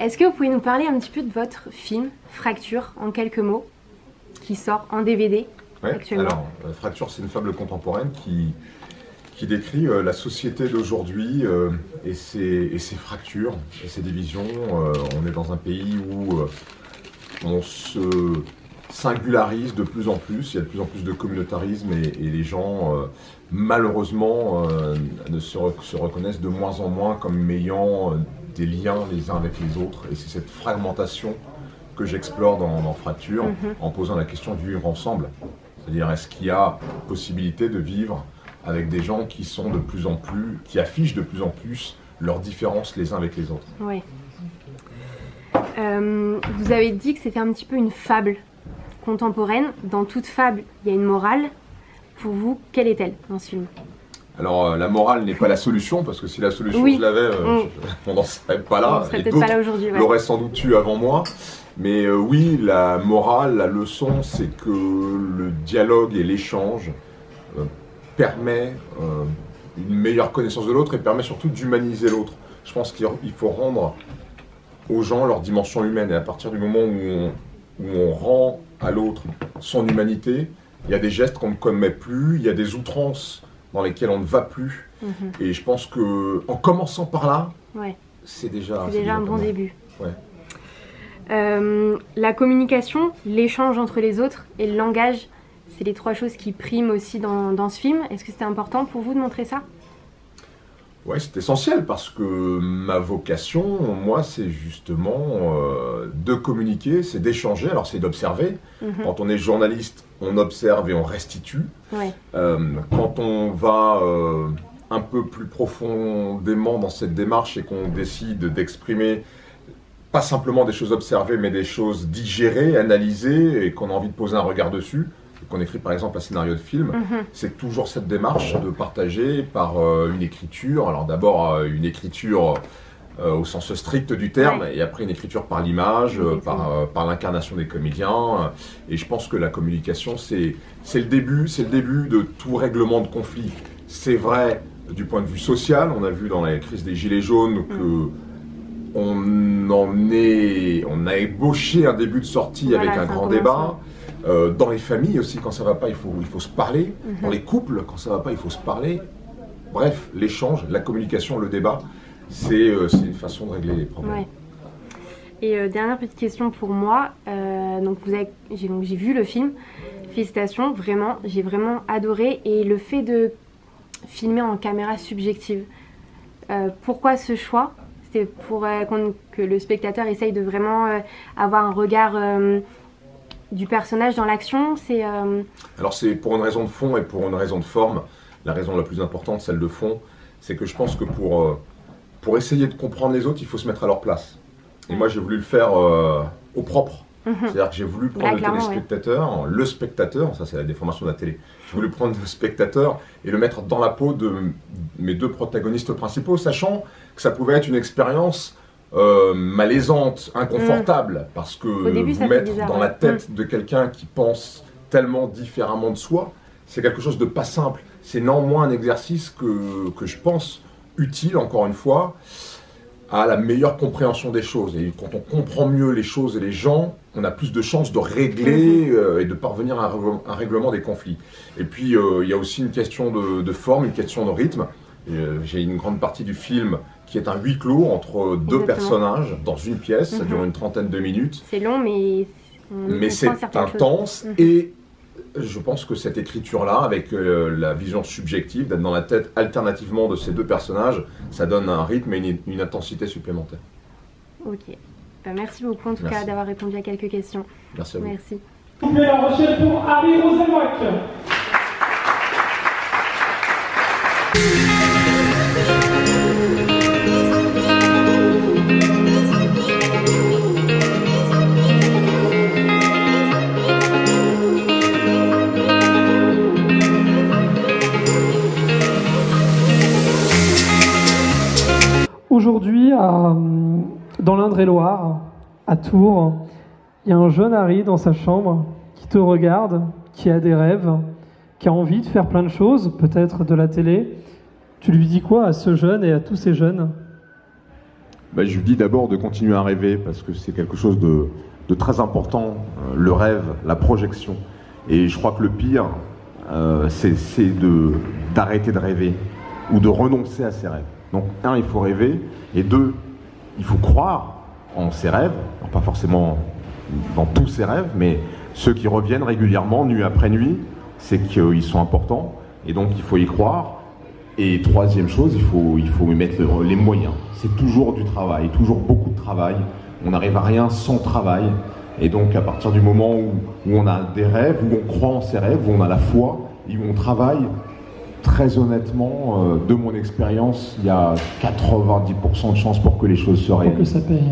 Est-ce que vous pouvez nous parler un petit peu de votre film Fracture en quelques mots, qui sort en DVD actuellement? Alors, Fracture, c'est une fable contemporaine qui décrit la société d'aujourd'hui et ses fractures et ses divisions. On est dans un pays où on se singularise de plus en plus, il y a de plus en plus de communautarisme et les gens, malheureusement, se reconnaissent de moins en moins comme ayant des liens les uns avec les autres. Et c'est cette fragmentation que j'explore dans Fracture, en posant la question du vivre ensemble. C'est-à-dire, est-ce qu'il y a possibilité de vivre avec des gens qui sont de plus en plus, qui affichent de plus en plus leurs différences les uns avec les autres. Oui. Vous avez dit que c'était un petit peu une fable contemporaine. Dans toute fable, il y a une morale. Pour vous, quelle est-elle dans ce film? Alors, la morale n'est pas la solution, parce que si la solution je l'avais, on n'en serait pas là. On serait peut-être pas là aujourd'hui. Ouais. L'auraient sans doute eu avant moi. Mais oui, la morale, la leçon, c'est que le dialogue et l'échange permet une meilleure connaissance de l'autre et permet surtout d'humaniser l'autre. Je pense qu'il faut rendre aux gens leur dimension humaine. Et à partir du moment où on rend à l'autre son humanité, il y a des gestes qu'on ne commet plus, il y a des outrances dans lesquelles on ne va plus. Et je pense qu'en commençant par là, c'est déjà un bon début. Ouais. La communication, l'échange entre les autres et le langage, c'est les trois choses qui priment aussi dans ce film. Est-ce que c'était important pour vous de montrer ça? Oui, c'est essentiel parce que ma vocation, moi, c'est justement de communiquer, c'est d'échanger, alors c'est d'observer. Quand on est journaliste, on observe et on restitue. Quand on va un peu plus profondément dans cette démarche et qu'on décide d'exprimer pas simplement des choses observées, mais des choses digérées, analysées, et qu'on a envie de poser un regard dessus, qu'on écrit par exemple un scénario de film, c'est toujours cette démarche de partager par une écriture. Alors d'abord une écriture au sens strict du terme, et après une écriture par l'image, par l'incarnation des comédiens. Et je pense que la communication, c'est le début de tout règlement de conflit. C'est vrai du point de vue social, on a vu dans la crise des Gilets jaunes que on a ébauché un début de sortie avec un grand débat. Dans les familles aussi, quand ça va pas, il faut se parler. Dans les couples, quand ça va pas, il faut se parler. Bref, l'échange, la communication, le débat, c'est une façon de régler les problèmes. Et dernière petite question pour moi. Donc j'ai vu le film. Félicitations, vraiment, j'ai vraiment adoré. Et le fait de filmer en caméra subjective, pourquoi ce choix? C'était pour que le spectateur essaye de vraiment avoir un regard du personnage dans l'action. Alors c'est pour une raison de fond et pour une raison de forme. La raison la plus importante, celle de fond, c'est que je pense que pour essayer de comprendre les autres, il faut se mettre à leur place. Et moi j'ai voulu le faire au propre. C'est-à-dire que j'ai voulu prendre le téléspectateur, le spectateur, ça c'est la déformation de la télé, j'ai voulu prendre le spectateur et le mettre dans la peau de mes deux protagonistes principaux, sachant que ça pouvait être une expérience malaisante, inconfortable, parce que vous mettre dans la tête de quelqu'un qui pense tellement différemment de soi, c'est quelque chose de pas simple. C'est néanmoins un exercice que je pense utile, encore une fois, à la meilleure compréhension des choses. Et quand on comprend mieux les choses et les gens, on a plus de chances de régler et de parvenir à un règlement des conflits. Et puis, il y a aussi une question de forme, une question de rythme. J'ai une grande partie du film qui est un huis clos entre deux personnages dans une pièce. Ça dure une trentaine de minutes. C'est long, mais c'est intense. Et je pense que cette écriture-là, avec la vision subjective, d'être dans la tête alternativement de ces deux personnages, ça donne un rythme et une intensité supplémentaire. Ok. Merci beaucoup en tout cas d'avoir répondu à quelques questions. Merci à vous. Merci. La Rochelle pour Harry Rosenwach. Aujourd'hui, dans l'Indre-et-Loire, à Tours, il y a un jeune Harry dans sa chambre qui te regarde, qui a des rêves, qui a envie de faire plein de choses, peut-être de la télé. Tu lui dis quoi à ce jeune et à tous ces jeunes? Je lui dis d'abord de continuer à rêver parce que c'est quelque chose de très important, le rêve, la projection. Et je crois que le pire, c'est d'arrêter de rêver ou de renoncer à ses rêves. Donc un, il faut rêver, et deux, il faut croire en ses rêves, alors, pas forcément dans tous ses rêves, mais ceux qui reviennent régulièrement, nuit après nuit, c'est qu'ils sont importants, et donc il faut y croire. Et troisième chose, il faut y mettre les moyens. C'est toujours du travail, toujours beaucoup de travail. On n'arrive à rien sans travail. Et donc à partir du moment où on a des rêves, où on croit en ses rêves, où on a la foi, et où on travaille, très honnêtement, de mon expérience, il y a 90% de chances pour que les choses se réalisent. Pour que ça paye.